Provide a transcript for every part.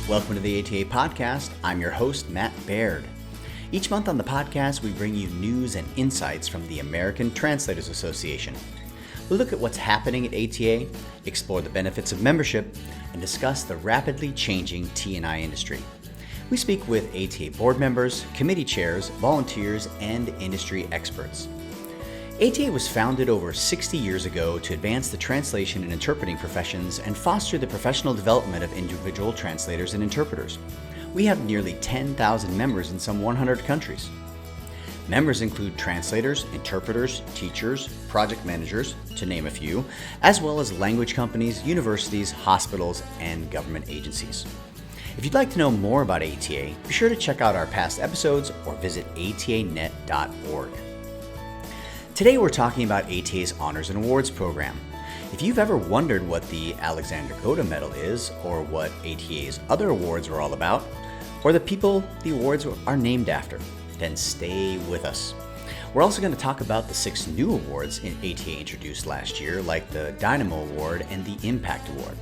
Welcome to the ATA Podcast. I'm your host, Matt Baird. Each month on the podcast, we bring you news and insights from the American Translators Association. We look at what's happening at ATA, explore the benefits of membership, and discuss the rapidly changing T&I industry. We speak with ATA board members, committee chairs, volunteers, and industry experts. ATA was founded over 60 years ago to advance the translation and interpreting professions and foster the professional development of individual translators and interpreters. We have nearly 10,000 members in some 100 countries. Members include translators, interpreters, teachers, project managers, to name a few, as well as language companies, universities, hospitals, and government agencies. If you'd like to know more about ATA, be sure to check out our past episodes or visit atanet.org. Today we're talking about ATA's Honors and Awards program. If you've ever wondered what the Alexander Gode Medal is, or what ATA's other awards are all about, or the people the awards are named after, then stay with us. We're also going to talk about the 6 new awards ATA introduced last year, like the Dynamo Award and the Impact Award.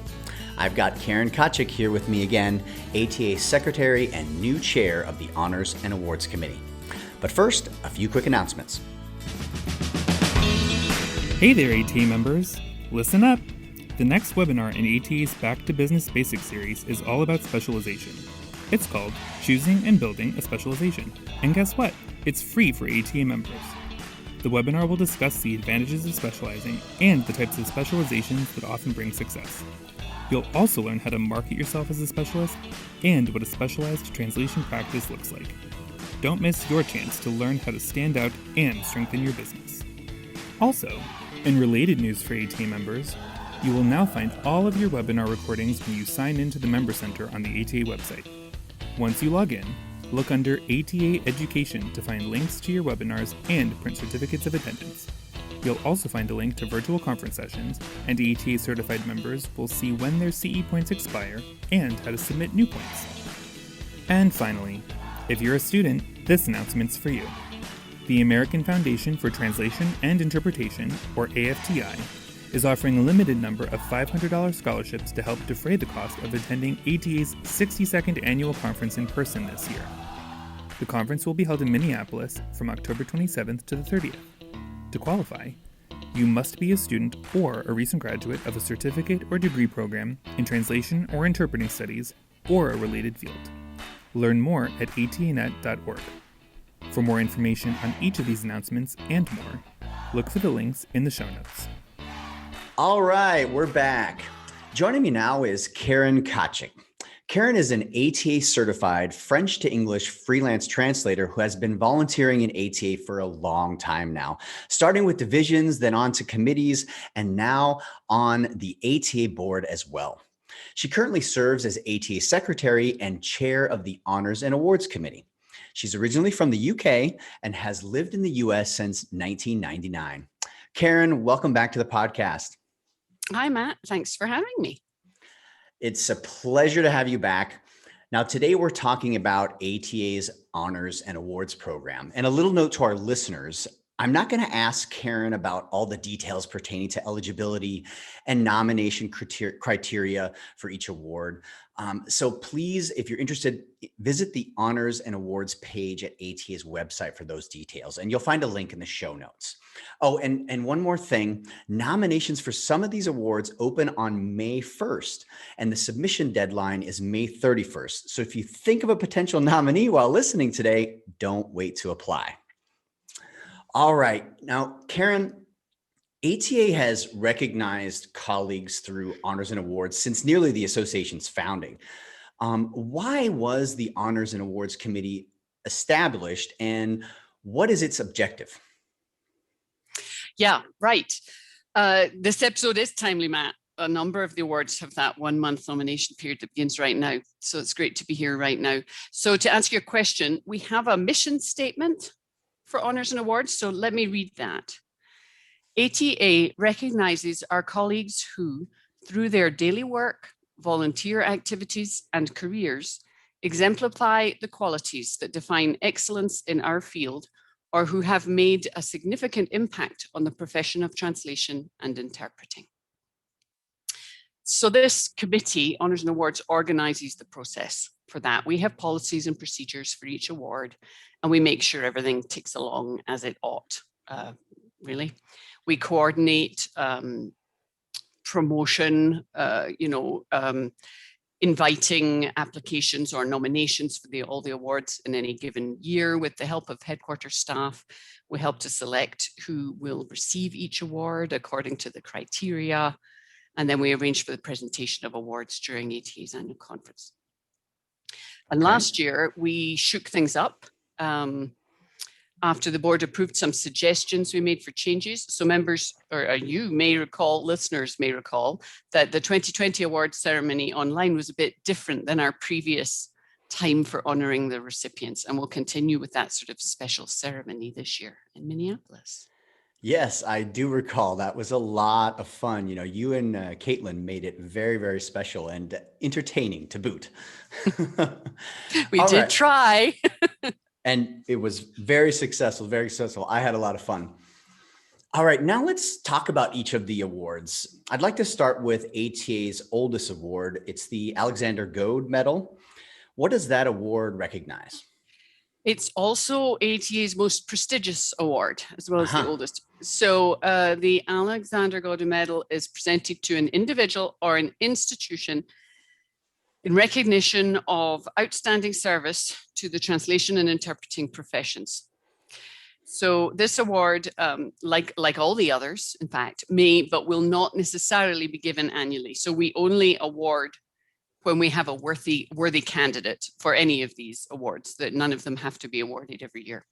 I've got Karen Kochik here with me again, ATA Secretary and new Chair of the Honors and Awards Committee. But first, a few quick announcements. Hey there, ATA members! Listen up! The next webinar in ATA's Back to Business Basics series is all about specialization. It's called Choosing and Building a Specialization. And guess what? It's free for ATA members. The webinar will discuss the advantages of specializing and the types of specializations that often bring success. You'll also learn how to market yourself as a specialist and what a specialized translation practice looks like. Don't miss your chance to learn how to stand out and strengthen your business. Also, in related news for ATA members, you will now find all of your webinar recordings when you sign into the Member Center on the ATA website. Once you log in, look under ATA Education to find links to your webinars and print certificates of attendance. You'll also find a link to virtual conference sessions, and ATA certified members will see when their CE points expire and how to submit new points. And finally, if you're a student, this announcement's for you. The American Foundation for Translation and Interpretation, or AFTI, is offering a limited number of $500 scholarships to help defray the cost of attending ATA's 62nd annual conference in person this year. The conference will be held in Minneapolis from October 27th to the 30th. To qualify, you must be a student or a recent graduate of a certificate or degree program in translation or interpreting studies or a related field. Learn more at atanet.org. For more information on each of these announcements and more, look for the links in the show notes. All right, we're back. Joining me now is Karen Kochik. Karen is an ATA certified French to English freelance translator who has been volunteering in ATA for a long time now, starting with divisions, then on to committees, and now on the ATA board as well. She currently serves as ATA secretary and chair of the Honors and Awards Committee. She's originally from the UK and has lived in the US since 1999. Karen, welcome back to the podcast. Hi, Matt. Thanks for having me. It's a pleasure to have you back. Now, today we're talking about ATA's Honors and Awards program. And a little note to our listeners, I'm not going to ask Karen about all the details pertaining to eligibility and nomination criteria for each award. So please, if you're interested, visit the Honors and Awards page at ATA's website for those details, and you'll find a link in the show notes. Oh, and one more thing, nominations for some of these awards open on May 1st, and the submission deadline is May 31st. So if you think of a potential nominee while listening today, don't wait to apply. All right. Now, Karen, ATA has recognized colleagues through honors and awards since nearly the association's founding. Why was the Honors and Awards Committee established, and what is its objective? Yeah, right. This episode is timely, Matt. A number of the awards have that 1-month nomination period that begins right now. So it's great to be here right now. So to answer your question, we have a mission statement for Honors and Awards. So let me read that. ATA recognizes our colleagues who, through their daily work, volunteer activities, and careers, exemplify the qualities that define excellence in our field, or who have made a significant impact on the profession of translation and interpreting. So this committee, Honours and Awards, organises the process for that. We have policies and procedures for each award, and we make sure everything ticks along as it ought, really. We coordinate promotion, inviting applications or nominations for all the awards in any given year with the help of headquarters staff. We help to select who will receive each award according to the criteria. And then we arrange for the presentation of awards during ATA's annual conference. And last year, we shook things up after the board approved some suggestions we made for changes. So members, or you may recall, listeners may recall, that the 2020 awards ceremony online was a bit different than our previous time for honouring the recipients. And we'll continue with that sort of special ceremony this year in Minneapolis. Yes, I do recall. That was a lot of fun. You and Caitlin made it very, very special and entertaining to boot. We did try. And it was very successful, very successful. I had a lot of fun. All right, now let's talk about each of the awards. I'd like to start with ATA's oldest award. It's the Alexander Gode Medal. What does that award recognize? It's also ATA's most prestigious award, as well as the oldest. So the Alexander Gode Medal is presented to an individual or an institution in recognition of outstanding service to the translation and interpreting professions. So this award, like all the others, in fact, may but will not necessarily be given annually. So we only award when we have a worthy candidate for any of these awards, that none of them have to be awarded every year.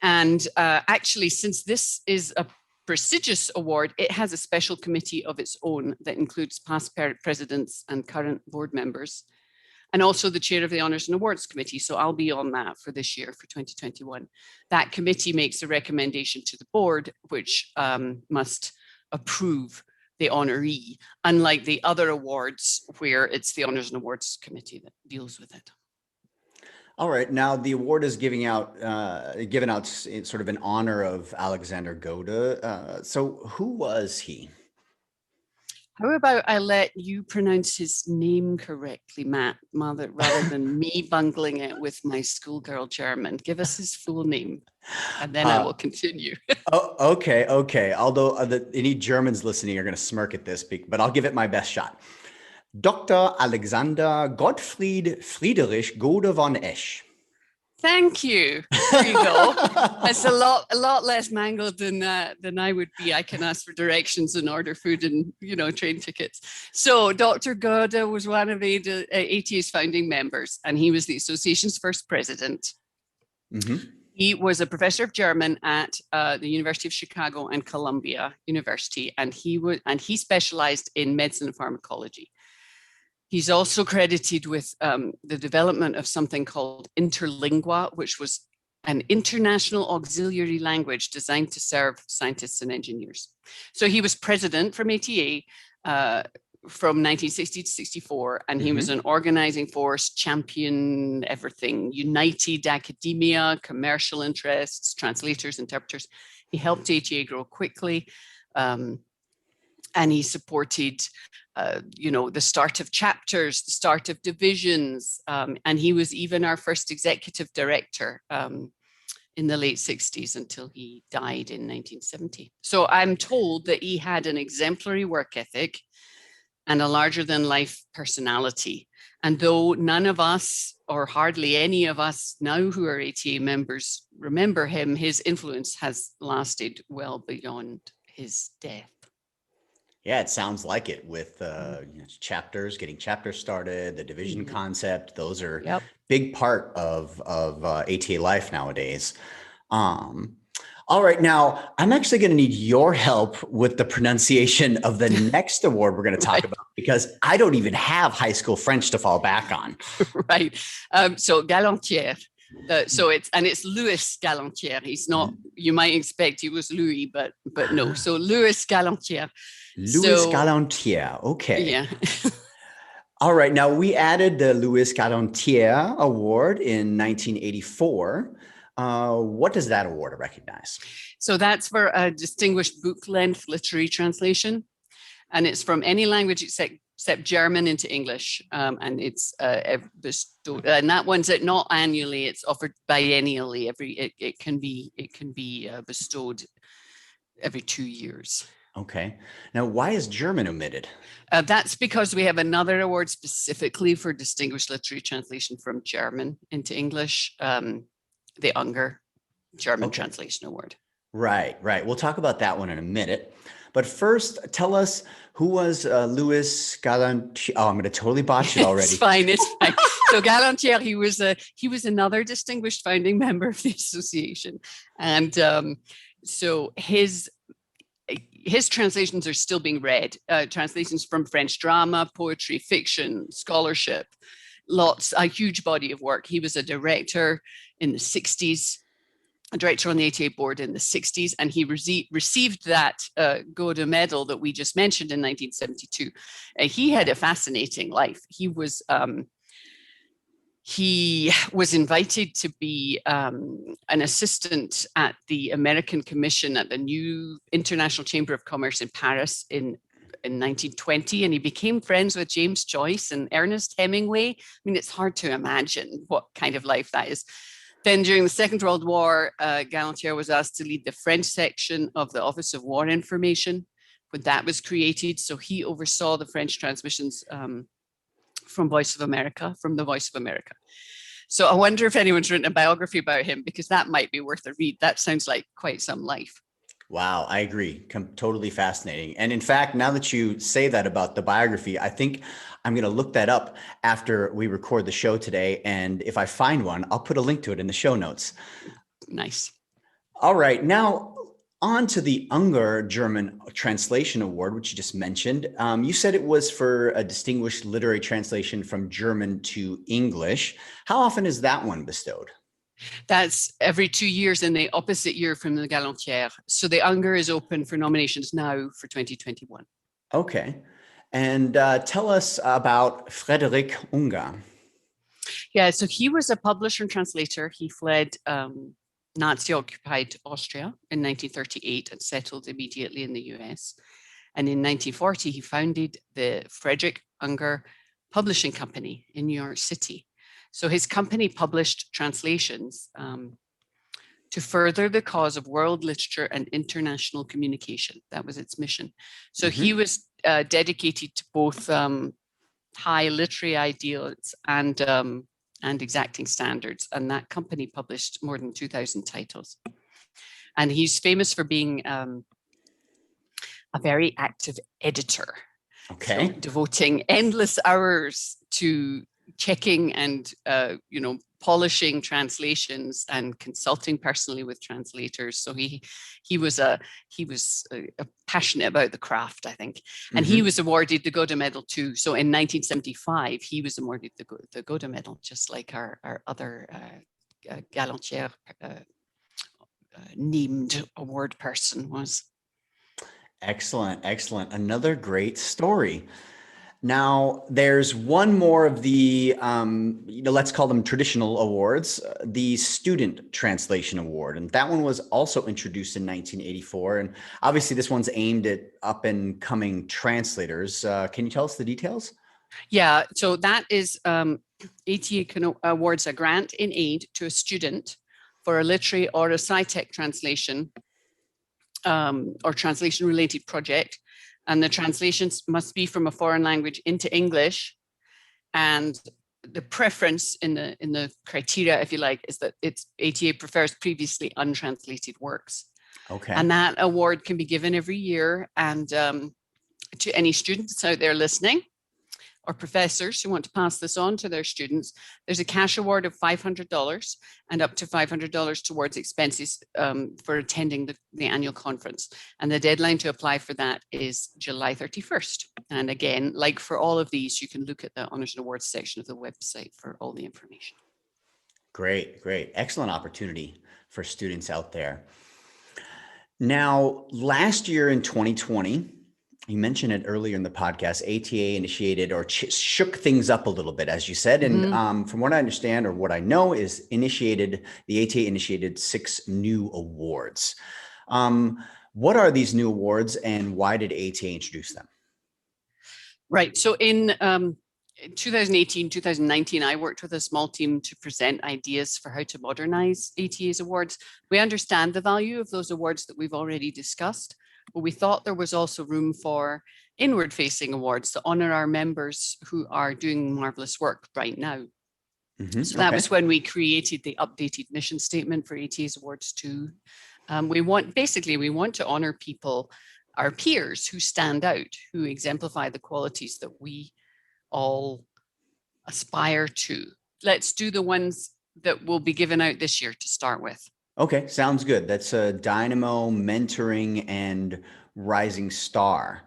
And actually, since this is a prestigious award, it has a special committee of its own that includes past presidents and current board members, and also the chair of the Honours and Awards Committee. So I'll be on that for this year, for 2021. That committee makes a recommendation to the board, which must approve the honoree, unlike the other awards where it's the Honours and Awards Committee that deals with it. All right. Now the award is given out sort of in honor of Alexander Gode. So who was he? How about I let you pronounce his name correctly, Matt, rather than me bungling it with my schoolgirl German. Give us his full name, and then I will continue. Okay. Although any Germans listening are going to smirk at this, but I'll give it my best shot. Dr. Alexander Gottfried Friedrich Gode von Esch. Thank you. There you go. It's a lot less mangled than I would be. I can ask for directions and order food and train tickets. So Dr. Gode was one of ATA's founding members, and he was the association's first president. Mm-hmm. He was a professor of German at the University of Chicago and Columbia University, and he specialized in medicine and pharmacology. He's also credited with the development of something called Interlingua, which was an international auxiliary language designed to serve scientists and engineers. So he was president from ATA from 1960 to 64, and he was an organizing force, champion everything, united academia, commercial interests, translators, interpreters. He helped ATA grow quickly, and he supported the start of chapters, the start of divisions, and he was even our first executive director in the late 60s until he died in 1970. So I'm told that he had an exemplary work ethic and a larger-than-life personality. And though none of us, or hardly any of us now who are ATA members, remember him, his influence has lasted well beyond his death. Yeah, it sounds like it with chapters, getting chapters started, the division concept. Those are big part of ATA life nowadays. All right, now I'm actually going to need your help with the pronunciation of the next award we're going to talk about, because I don't even have high school French to fall back on. Right. So Galantière. So it's Louis Galantière. He's not, you might expect he was Louis, but no. So Louis Galantière. Galantière. Okay. Yeah. All right. Now we added the Louis Galantière Award in 1984. What does that award recognize? So that's for a distinguished book length literary translation. and it's from any language except German into English, and it's bestowed. And that one's not annually; it's offered biennially. It can be bestowed every 2 years. Okay. Now, why is German omitted? That's because we have another award specifically for distinguished literary translation from German into English, the Unger German Translation Award. Right. We'll talk about that one in a minute. But first, tell us, who was Louis Galantière? Oh, I'm going to totally botch it already. It's fine. So Galantière, he was another distinguished founding member of the association, and so his translations are still being read. Translations from French drama, poetry, fiction, scholarship, a huge body of work. He was a director in the 60s. A director on the ATA board in the 60s, and he received that Gode Medal that we just mentioned in 1972. He had a fascinating life. He was invited to be an assistant at the American Commission at the new International Chamber of Commerce in Paris in 1920, and he became friends with James Joyce and Ernest Hemingway. I mean, it's hard to imagine what kind of life that is. Then during the Second World War, Galantière was asked to lead the French section of the Office of War Information when that was created. So he oversaw the French transmissions from the Voice of America. So I wonder if anyone's written a biography about him, because that might be worth a read. That sounds like quite some life. Wow, I agree. Totally fascinating. And in fact, now that you say that about the biography, I think I'm going to look that up after we record the show today. And if I find one, I'll put a link to it in the show notes. Nice. All right. Now, on to the Unger German Translation Award, which you just mentioned. You said it was for a distinguished literary translation from German to English. How often is that one bestowed? That's every 2 years in the opposite year from the Galantière. So the Unger is open for nominations now for 2021. Okay. And tell us about Frederick Unger. Yeah, so he was a publisher and translator. He fled Nazi-occupied Austria in 1938 and settled immediately in the US. And in 1940, he founded the Frederick Unger Publishing Company in New York City. So his company published translations to further the cause of world literature and international communication. That was its mission. So he was dedicated to both high literary ideals and exacting standards. And that company published more than 2,000 titles. And he's famous for being a very active editor. Okay. So devoting endless hours to checking and polishing translations and consulting personally with translators. So he was passionate about the craft, I think, and he was awarded the Gode Medal too. So in 1975, he was awarded the Gode Medal, just like our other Galantière named award person was. Excellent. Another great story. Now, there's one more of the, let's call them traditional awards, the Student Translation Award. And that one was also introduced in 1984. And obviously, this one's aimed at up and coming translators. Can you tell us the details? Yeah, so that is ATA awards a grant in aid to a student for a literary or a sci-tech translation or translation-related project. And the translations must be from a foreign language into English. And the preference in the criteria, if you like, is that ATA prefers previously untranslated works. Okay. And that award can be given every year. And to any students out there listening, or professors who want to pass this on to their students, there's a cash award of $500 and up to $500 towards expenses for attending the annual conference. And the deadline to apply for that is July 31st. And again, like for all of these, you can look at the Honors and Awards section of the website for all the information. Great. Excellent opportunity for students out there. Now, last year in 2020, you mentioned it earlier in the podcast, ATA initiated or shook things up a little bit, as you said. And from what I understand, or what I know, is the ATA initiated 6 new awards. What are these new awards and why did ATA introduce them? Right. So in 2018, 2019, I worked with a small team to present ideas for how to modernize ATA's awards. We understand the value of those awards that we've already discussed, but we thought there was also room for inward-facing awards to honor our members who are doing marvelous work right now. So that was when we created the updated mission statement for ATA's awards too. We want to honor people, our peers who stand out, who exemplify the qualities that we all aspire to. Let's do the ones that will be given out this year to start with. Okay, sounds good. That's Dynamo, Mentoring, and Rising Star.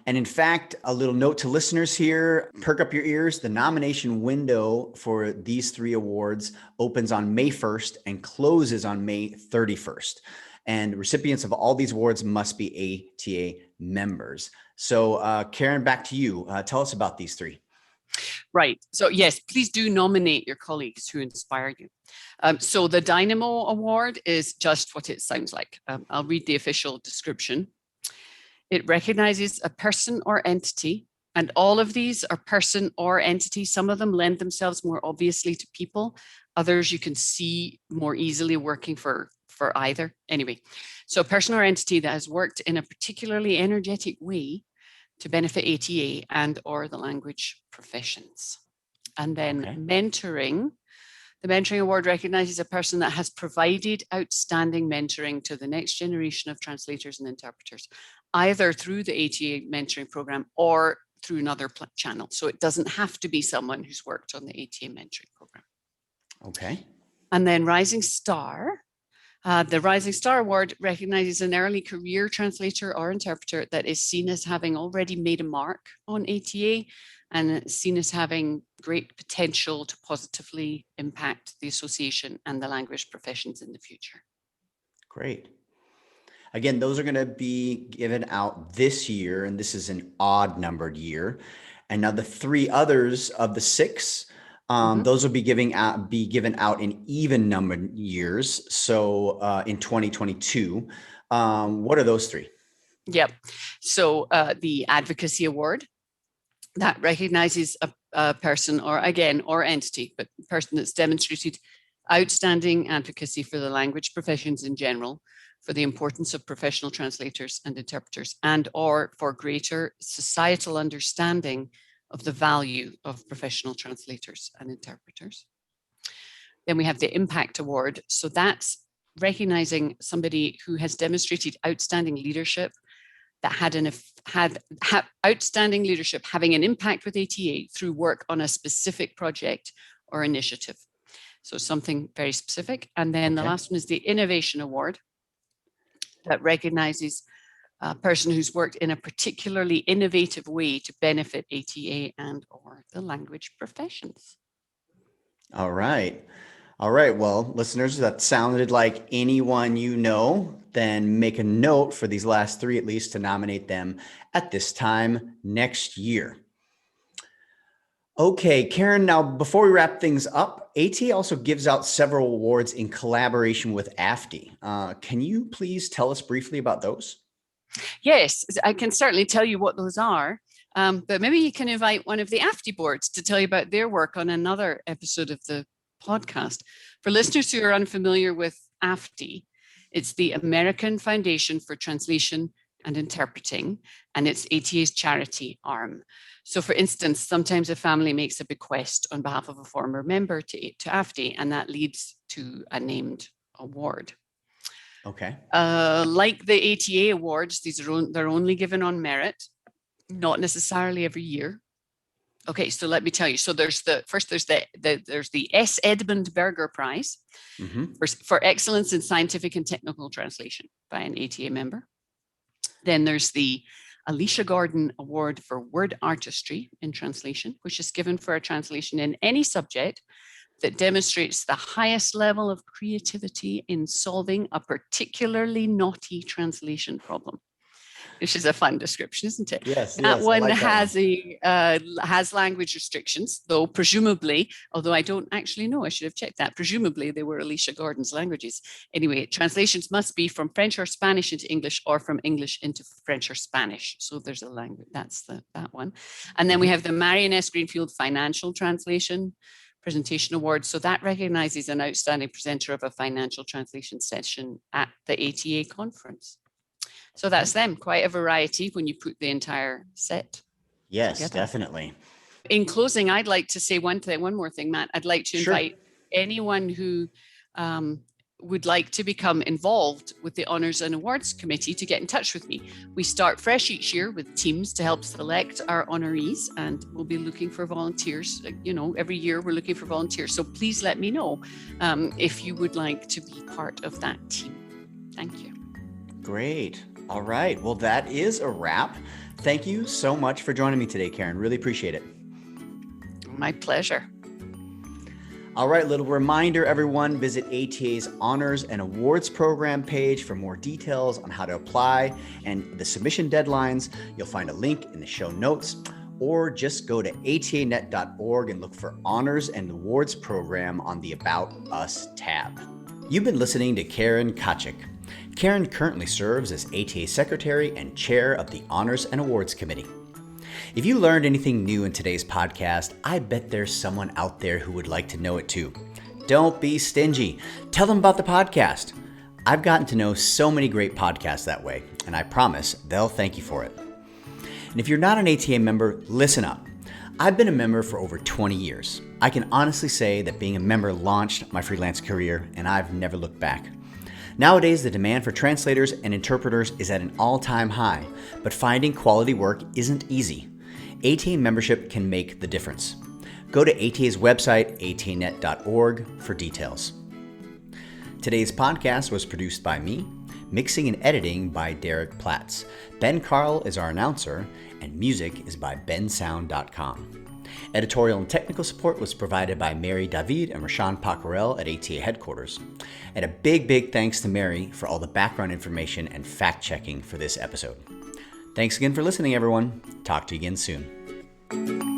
And in fact, a little note to listeners here, perk up your ears. The nomination window for these 3 awards opens on May 1st and closes on May 31st. And recipients of all these awards must be ATA members. So Karen, back to you. Tell us about these 3. Right. So yes, please do nominate your colleagues who inspired you. So the Dynamo Award is just what it sounds like. I'll read the official description. It recognizes a person or entity, and all of these are person or entity. Some of them lend themselves more obviously to people. Others you can see more easily working for either. Anyway, so a person or entity that has worked in a particularly energetic way to benefit ATA and or the language professions. And then mentoring. The Mentoring Award recognizes a person that has provided outstanding mentoring to the next generation of translators and interpreters, either through the ATA mentoring program or through another channel. So it doesn't have to be someone who's worked on the ATA mentoring program. Okay. And then Rising Star. The Rising Star Award recognizes an early career translator or interpreter that is seen as having already made a mark on ATA and seen as having great potential to positively impact the association and the language professions in the future. Great. Again, those are going to be given out this year, and this is an odd numbered year. And now the 3 others of the 6, those will be given out in even numbered years. So in 2022, what are those 3? Yep. So the Advocacy Award, that recognizes a person or entity, but a person that's demonstrated outstanding advocacy for the language professions in general, for the importance of professional translators and interpreters, and or for greater societal understanding of the value of professional translators and interpreters. Then we have the Impact Award. So that's recognizing somebody who has demonstrated outstanding leadership, that had outstanding leadership, having an impact with ATA through work on a specific project or initiative. So something very specific. And then the last one is the Innovation Award, that recognizes a person who's worked in a particularly innovative way to benefit ATA and or the language professions. All right. All right. Well, listeners, that sounded like anyone you know, then make a note for these last 3 at least to nominate them at this time next year. Okay, Karen, now before we wrap things up, ATA also gives out several awards in collaboration with AFTI. Can you please tell us briefly about those? Yes, I can certainly tell you what those are, but maybe you can invite one of the AFTI boards to tell you about their work on another episode of the podcast. For listeners who are unfamiliar with AFTI, it's the American Foundation for Translation and Interpreting, and it's ATA's charity arm. So for instance, sometimes a family makes a bequest on behalf of a former member to AFTI, and that leads to a named award. Okay. Like the ATA awards, they're only given on merit, not necessarily every year. Okay, so let me tell you. So there's the S. Edmund Berger Prize for excellence in scientific and technical translation by an ATA member. Then there's the Alicia Gordon Award for Word Artistry in Translation, which is given for a translation in any subject that demonstrates the highest level of creativity in solving a particularly naughty translation problem. which is a fun description, isn't it? Yes, that yes, one I like that has language restrictions, though presumably, although I don't actually know, I should have checked that. Presumably they were Alicia Gordon's languages. Anyway, translations must be from French or Spanish into English, or from English into French or Spanish. So there's a language, that's that one. And then we have the Marian S. Greenfield Financial Translation Presentation Award. So that recognizes an outstanding presenter of a financial translation session at the ATA conference. So that's them, quite a variety when you put the entire set. Yes, together. definitely. In closing, I'd like to say one more thing, Matt. I'd like to invite anyone who would like to become involved with the Honours and Awards Committee to get in touch with me. We start fresh each year with teams to help select our honorees, and we'll be looking for volunteers. Every year we're looking for volunteers. So please let me know if you would like to be part of that team. Thank you. Great. All right. Well, that is a wrap. Thank you so much for joining me today, Karen. Really appreciate it. My pleasure. All right, little reminder, everyone, visit ATA's Honors and Awards program page for more details on how to apply and the submission deadlines. You'll find a link in the show notes, or just go to atanet.org and look for Honors and Awards program on the About Us tab. You've been listening to Karen Kochik. Karen currently serves as ATA Secretary and Chair of the Honors and Awards Committee. If you learned anything new in today's podcast, I bet there's someone out there who would like to know it too. Don't be stingy. Tell them about the podcast. I've gotten to know so many great podcasts that way, and I promise they'll thank you for it. And if you're not an ATA member, listen up. I've been a member for over 20 years. I can honestly say that being a member launched my freelance career, and I've never looked back. Nowadays, the demand for translators and interpreters is at an all-time high, but finding quality work isn't easy. ATA membership can make the difference. Go to ATA's website, atanet.org, for details. Today's podcast was produced by me, mixing and editing by Derek Platts. Ben Carl is our announcer, and music is by bensound.com. Editorial and technical support was provided by Mary David and Rashawn Paccarel at ATA headquarters. And a big thanks to Mary for all the background information and fact-checking for this episode. Thanks again for listening, everyone. Talk to you again soon.